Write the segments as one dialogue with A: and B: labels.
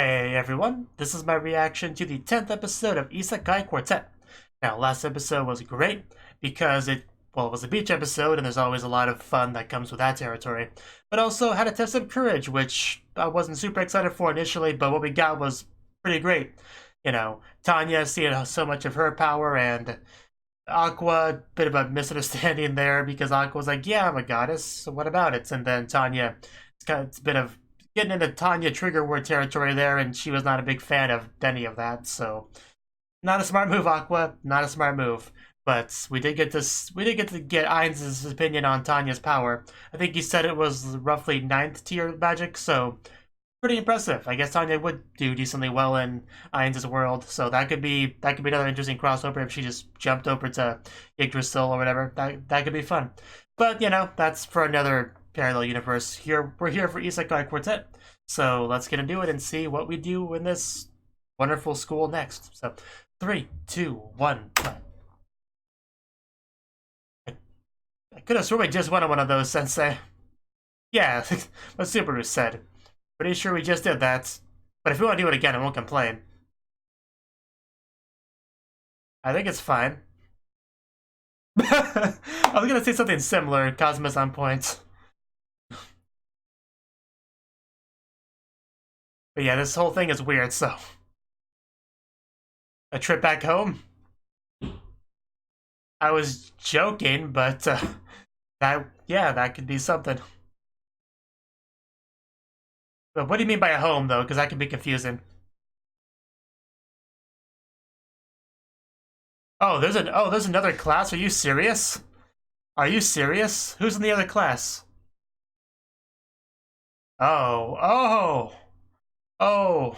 A: Hey everyone, this is my reaction to the 10th episode of Isekai Quartet. Now, last episode was great because it was a beach episode and there's always a lot of fun that comes with that territory. But also had a test of courage, which I wasn't super excited for initially, but what we got was pretty great. You know, Tanya seeing so much of her power and Aqua, bit of a misunderstanding there because Aqua was like, yeah, I'm a goddess, so what about it? And then Tanya, it's a bit of getting into Tanya trigger word territory there, and she was not a big fan of any of that, so not a smart move, Aqua, not a smart move. But we did get to get Ainz' opinion on Tanya's power. I think he said it was roughly 9th tier magic, so pretty impressive. I guess Tanya would do decently well in Ainz' world, so that could be another interesting crossover if she just jumped over to Yggdrasil or whatever. That could be fun. But you know, that's for another parallel universe. We're here for Isekai Quartet, so let's get into it and see what we do in this wonderful school next. So, 3, 2, 1, play. I could have sworn we just went on one of those, Sensei. Yeah, what Subaru said. Pretty sure we just did that. But if we want to do it again, I won't complain. I think it's fine. I was gonna say something similar. Cosmos on point. But yeah, this whole thing is weird, so. A trip back home? I was joking, but that could be something. But what do you mean by a home, though? Because that can be confusing. There's another class. Are you serious? Are you serious? Who's in the other class? Oh, oh, oh,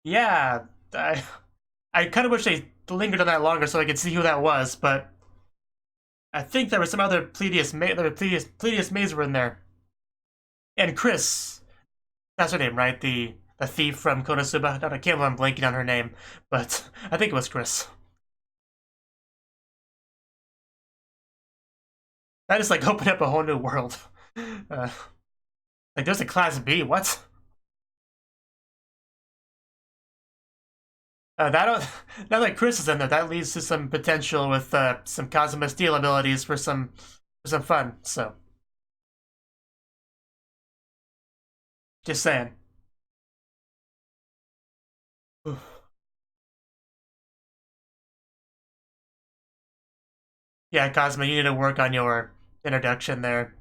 A: yeah. I kind of wish they lingered on that longer so I could see who that was, but I think there was some other Pleiadius maids were in there, and Chris. That's her name, right? The thief from Konosuba. I can't believe I'm blanking on her name, but I think it was Chris. That just like opened up a whole new world. Like there's a class B. What? That now that Chris is in there, that leads to some potential with some Cosmo Steel abilities for some fun. So, just saying. Yeah, Cosmo, you need to work on your introduction there.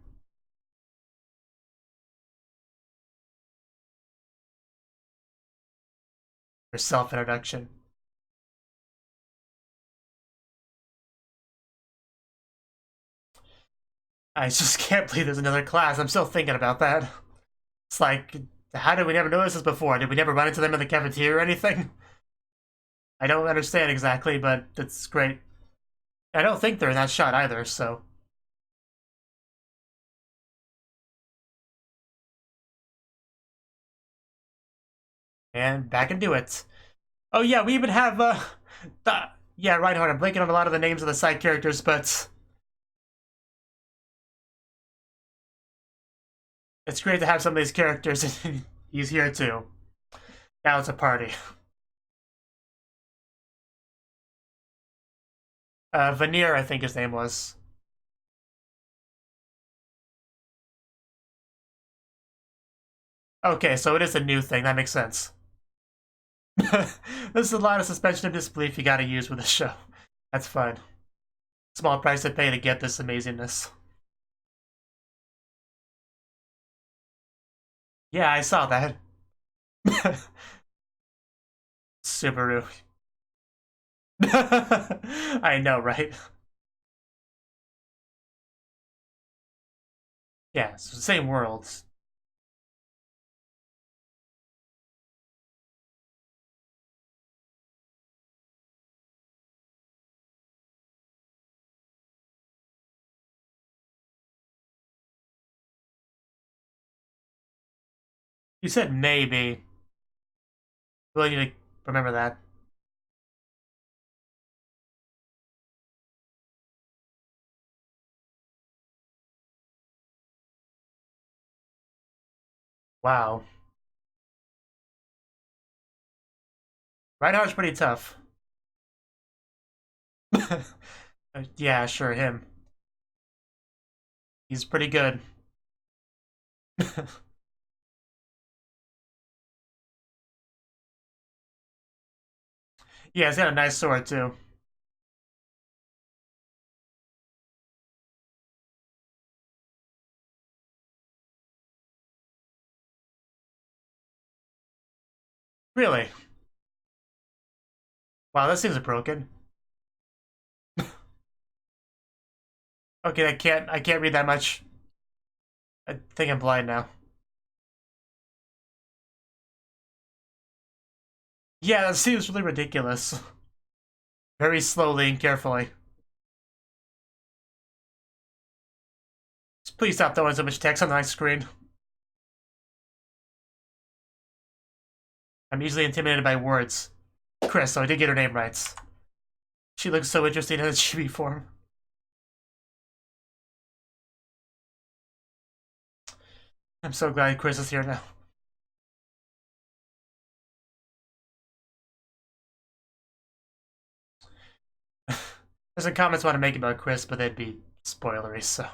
A: Your self-introduction. I just can't believe there's another class. I'm still thinking about that. It's like, how did we never notice this before? Did we never run into them in the cafeteria or anything? I don't understand exactly, but it's great. I don't think they're in that shot either, so. And back into it. Oh yeah, we even have, yeah, Reinhardt, I'm blanking on a lot of the names of the side characters, but it's great to have some of these characters, and he's here too. Now it's a party. Veneer, I think his name was. Okay, so it is a new thing, that makes sense. There's a lot of suspension of disbelief you gotta use with this show. That's fine. Small price to pay to get this amazingness. Yeah, I saw that. Subaru. I know, right? Yeah, it's the same worlds. You said maybe. Really need to remember that. Wow. Reinhardt's pretty tough. Yeah, sure, him. He's pretty good. Yeah, he's got a nice sword, too. Really? Wow, this thing's broken. Okay, I can't read that much. I think I'm blind now. Yeah, that seems really ridiculous. Very slowly and carefully. Just please stop throwing so much text on my screen. I'm easily intimidated by words. Chris, so I did get her name right. She looks so interesting in a chibi form. I'm so glad Chris is here now. There's some comments I want to make about Chris, but they'd be spoilery, so.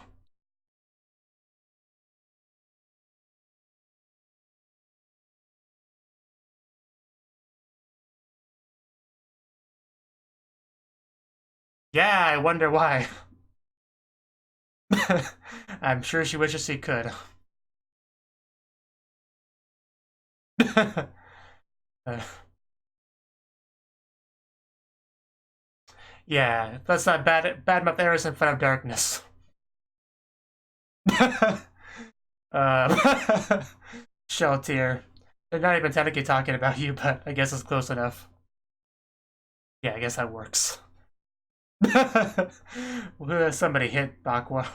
A: Yeah, I wonder why. I'm sure she wishes she could. uh, yeah, that's not bad mouth errors in front of darkness. Shell tier. They're not even technically talking about you, but I guess it's close enough. Yeah, I guess that works. Somebody hit Aqua.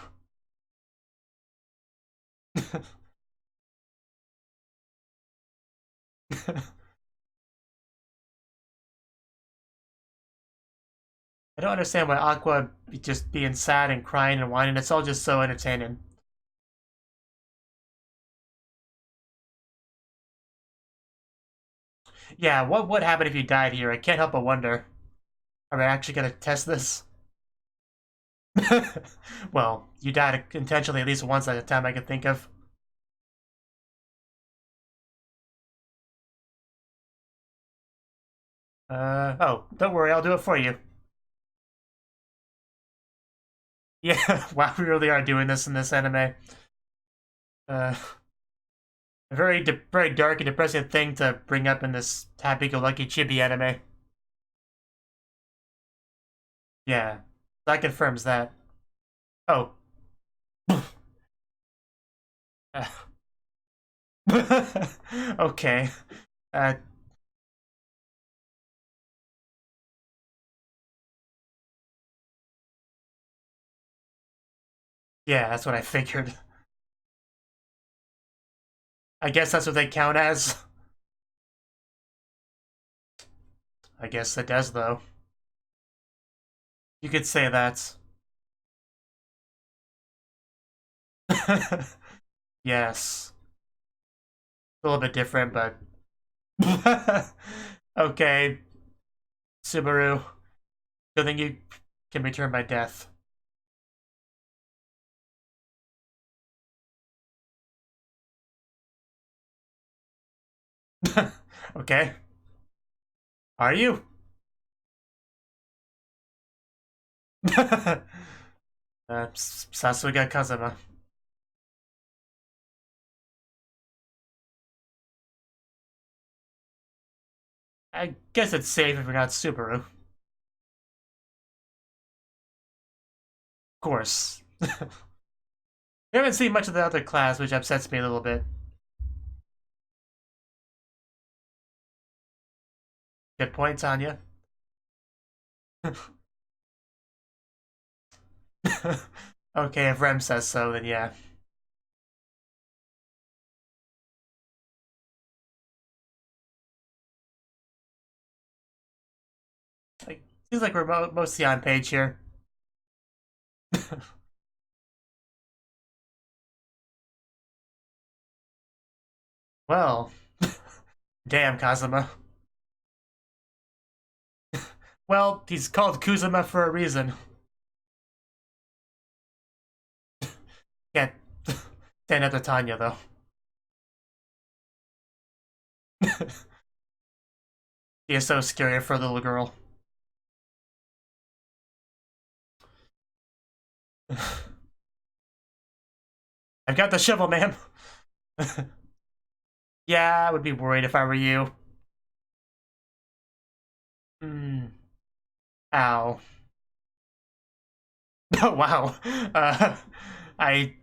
A: I don't understand why Aqua be just being sad and crying and whining. It's all just so entertaining. Yeah, what would happen if you died here? I can't help but wonder. Are we actually gonna test this? Well, you died intentionally at least once at a time I can think of. Oh, don't worry, I'll do it for you. Yeah, wow, we really are doing this in this anime. Uh, a very dark and depressing thing to bring up in this happy-go-lucky chibi anime. Yeah, that confirms that. Oh. Okay. Uh, yeah, that's what I figured. I guess that's what they count as. I guess it does, though. You could say that. Yes. A little bit different, but... Okay, Subaru. Good thing you can return my death. Okay. Are you? Sasuga Kazama. I guess it's safe if you're not Subaru. Of course. We haven't seen much of the other class, which upsets me a little bit. Good point, Tanya. Okay, if Rem says so, then yeah. Like, seems like we're mostly on page here. Well, damn, Kazuma. Well, he's called Kuzuma for a reason. Can't stand up to Tanya, though. He is so scary for the little girl. I've got the shovel, ma'am. Yeah, I would be worried if I were you. Hmm. Ow. Oh, wow. I...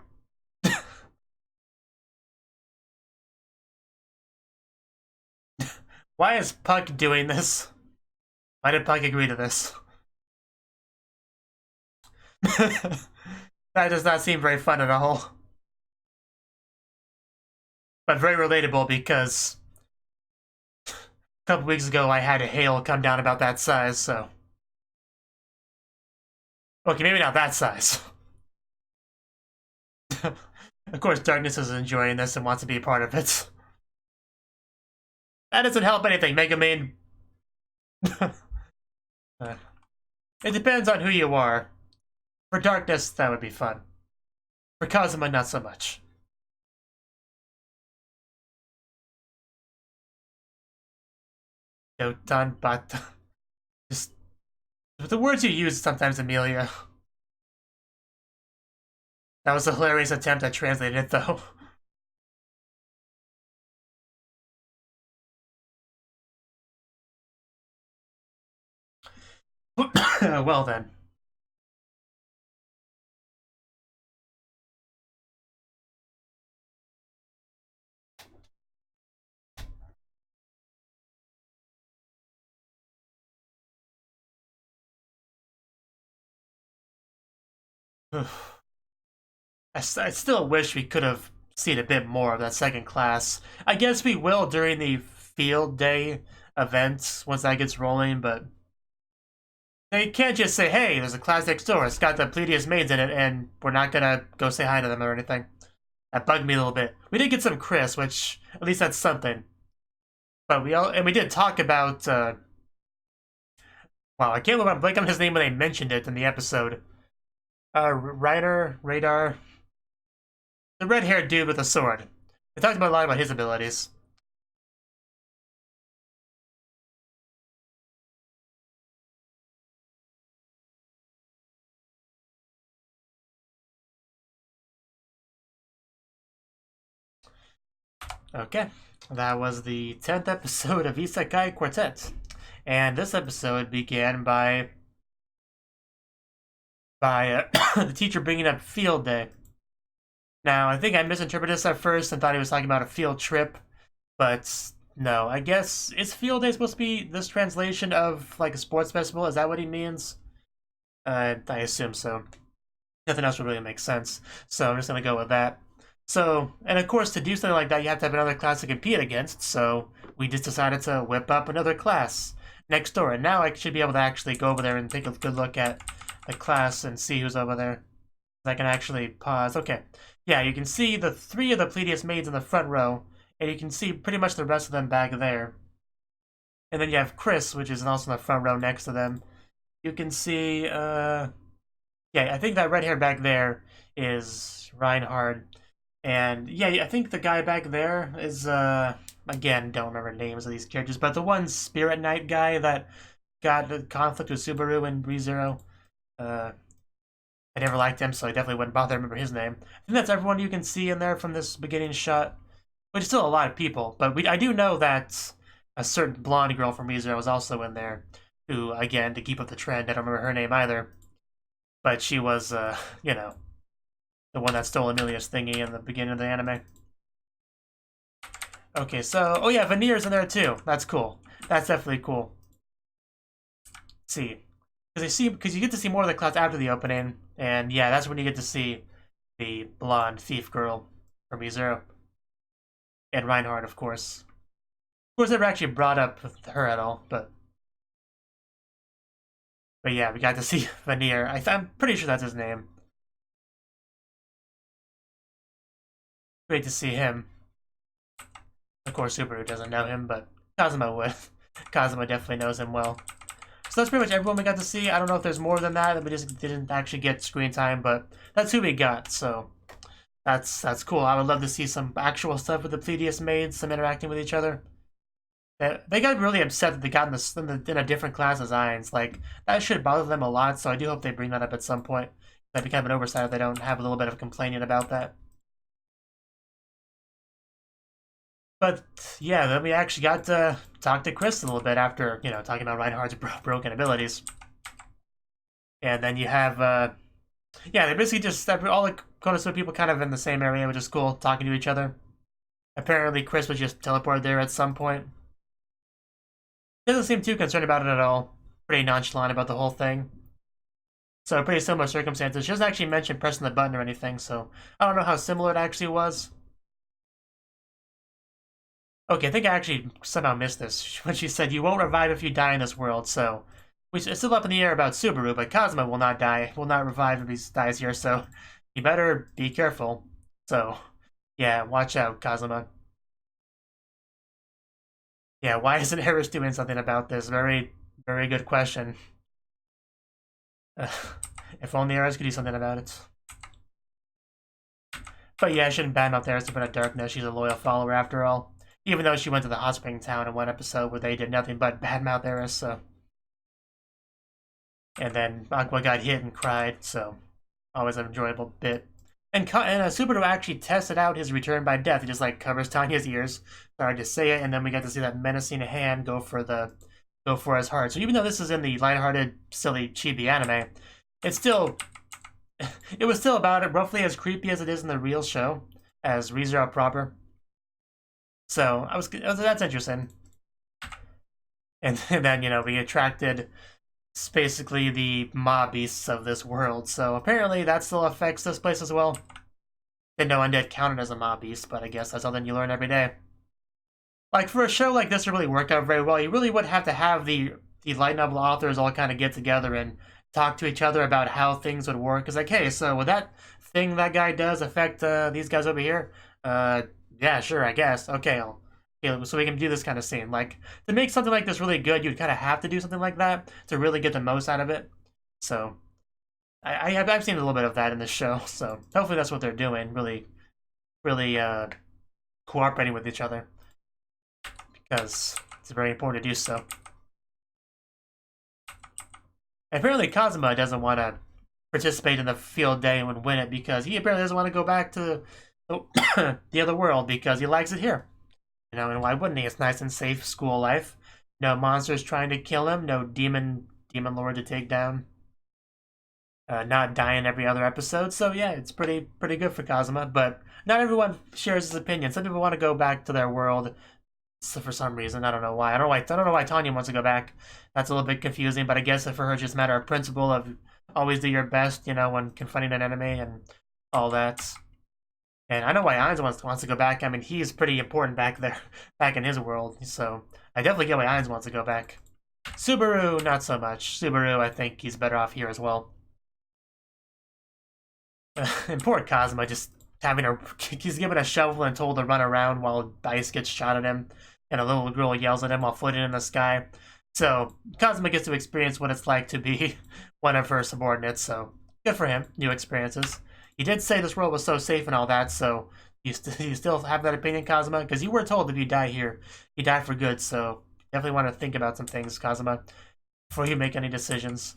A: Why is Puck doing this? Why did Puck agree to this? That does not seem very fun at all. But very relatable because a couple weeks ago I had a hail come down about that size, so... Okay, maybe not that size. Of course, Darkness is enjoying this and wants to be a part of it. That doesn't help anything, Megumin. It depends on who you are. For Darkness, that would be fun. For Kazuma, not so much. Dotan, but just the words you use sometimes, Amelia. That was a hilarious attempt at translating it, though. Well then. I still wish we could have seen a bit more of that second class. I guess we will during the field day events once that gets rolling, but they can't just say, hey, there's a class next door, it's got the Pleiadius maids in it, and we're not gonna go say hi to them or anything. That bugged me a little bit. We did get some Chris, which, at least that's something. But we did talk about, wow, I can't remember, I'm blanking on his name when they mentioned it in the episode. Radar, the red-haired dude with a sword. They talked about a lot about his abilities. Okay, that was the 10th episode of Isekai Quartet. And this episode began by the teacher bringing up field day. Now, I think I misinterpreted this at first and thought he was talking about a field trip, but no, I guess, is field day supposed to be this translation of, like, a sports festival? Is that what he means? I assume so. Nothing else would really make sense, so I'm just gonna go with that. So, and of course, to do something like that, you have to have another class to compete against, so we just decided to whip up another class next door, and now I should be able to actually go over there and take a good look at the class and see who's over there. I can actually pause. Okay. Yeah, you can see the 3 of the Pleiadius maids in the front row, and you can see pretty much the rest of them back there. And then you have Chris, which is also in the front row next to them. You can see, yeah, I think that red hair back there is Reinhard. And yeah, I think the guy back there is, again, don't remember names of these characters, but the one Spirit Knight guy that got the conflict with Subaru and ReZero. I never liked him, so I definitely wouldn't bother to remember his name. I think that's everyone you can see in there from this beginning shot, which is still a lot of people. But I do know that a certain blonde girl from ReZero was also in there, who, again, to keep up the trend, I don't remember her name either. But she was, you know, the one that stole Amelia's thingy in the beginning of the anime. Okay, so, oh yeah, Veneer's in there too. That's cool. That's definitely cool. Let's see. Because you get to see more of the class after the opening, and yeah, that's when you get to see the blonde thief girl from ReZero. And Reinhardt, of course. Of course, never actually brought up with her at all, but yeah, we got to see Veneer. I'm pretty sure that's his name. Great to see him. Of course, Subaru doesn't know him, but Kazuma would. Kazuma definitely knows him well. So that's pretty much everyone we got to see. I don't know if there's more than that we just didn't actually get screen time, but that's who we got. So that's cool. I would love to see some actual stuff with the Pleiadius maids, some interacting with each other. They got really upset that they got in a different class designs. Like, that should bother them a lot, so I do hope they bring that up at some point. That'd be kind of an oversight if they don't have a little bit of complaining about that. But yeah, then we actually got to talk to Chris a little bit after, talking about Reinhardt's broken abilities. And then you have, yeah, they basically just, all the Konosuba people kind of in the same area, which is cool, talking to each other. Apparently Chris was just teleported there at some point. Doesn't seem too concerned about it at all. Pretty nonchalant about the whole thing. So pretty similar circumstances. She doesn't actually mention pressing the button or anything, so I don't know how similar it actually was. Okay, I think I actually somehow missed this when she said you won't revive if you die in this world, so it's still up in the air about Subaru, but Kazuma will not die, will not revive if he dies here, so you better be careful. So, yeah, watch out, Kazuma. Yeah, why isn't Eris doing something about this? Very, very good question. If only Eris could do something about it. But yeah, I shouldn't badmouth Eris to put out darkness. She's a loyal follower after all. Even though she went to the hot spring town in one episode where they did nothing but badmouth Eris, so. And then Aqua got hit and cried, so always an enjoyable bit. And Subaru actually tested out his return by death. He just like covers Tanya's ears. Sorry to say it, and then we got to see that menacing hand go for his heart. So even though this is in the lighthearted, silly, chibi anime, it's still it was still about it, roughly as creepy as it is in the real show, as ReZero proper. So that's interesting. And then we attracted basically the mob beasts of this world. So apparently that still affects this place as well. Didn't know undead counted as a mob beast, but I guess that's something you learn every day. Like, for a show like this to really work out very well, you really would have to have the light novel authors all kind of get together and talk to each other about how things would work. It's like, hey, so would that thing that guy does affect these guys over here? Yeah, sure, I guess. Okay, so we can do this kind of scene. Like, to make something like this really good, you'd kind of have to do something like that to really get the most out of it. So, I've seen a little bit of that in this show, so hopefully that's what they're doing, really cooperating with each other. Because it's very important to do so. And apparently Kazuma doesn't want to participate in the field day and win it because he apparently doesn't want to go back to the other world because he likes it here. And why wouldn't he? It's nice and safe school life. No monsters trying to kill him. No demon lord to take down. Not dying every other episode. So yeah, it's pretty good for Kazuma. But not everyone shares his opinion. Some people want to go back to their world. So for some reason, I don't know why. I don't know why Tanya wants to go back. That's a little bit confusing. But I guess for her, it's just a matter of principle of always do your best, when confronting an enemy and all that. And I know why Ainz wants to go back. I mean, he's pretty important back there, back in his world. So I definitely get why Ainz wants to go back. Subaru, not so much. Subaru, I think he's better off here as well. And poor Kazuma, just he's given a shovel and told to run around while ice gets shot at him. And a little girl yells at him while floating in the sky. So Kazuma gets to experience what it's like to be one of her subordinates. So good for him, new experiences. He did say this world was so safe and all that, so you still have that opinion, Kazuma? Because you were told if you die here, you die for good, so definitely want to think about some things, Kazuma, before you make any decisions.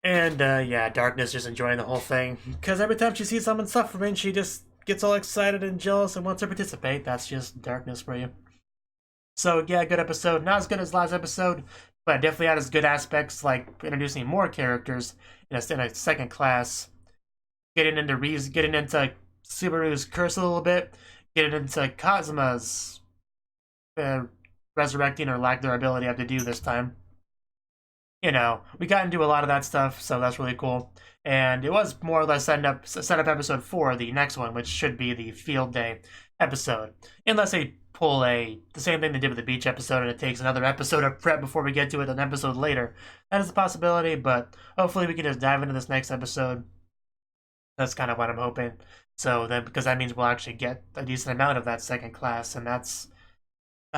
A: And, yeah, Darkness just enjoying the whole thing. Because every time she sees someone suffering, she just gets all excited and jealous and wants to participate. That's just Darkness for you. So, yeah, good episode. Not as good as last episode, but definitely had its good aspects, like introducing more characters in a second class, getting into Subaru's curse a little bit, getting into Kazuma's resurrecting or lack their ability to have to do this time. We got into a lot of that stuff, so that's really cool. And it was more or less set up episode 4, the next one, which should be the field day episode. Unless they pull the same thing they did with the beach episode, and it takes another episode of prep before we get to it, an episode later. That is a possibility, but hopefully we can just dive into this next episode. That's kind of what I'm hoping. So then, because that means we'll actually get a decent amount of that second class, and that's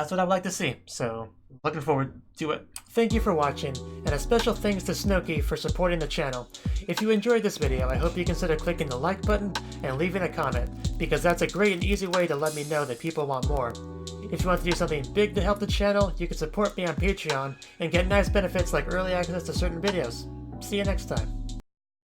A: That's what I'd like to see, so looking forward to it. Thank you for watching, and a special thanks to Cnouki for supporting the channel. If you enjoyed this video, I hope you consider clicking the like button and leaving a comment, because that's a great and easy way to let me know that people want more. If you want to do something big to help the channel, you can support me on Patreon and get nice benefits like early access to certain videos. See you next time.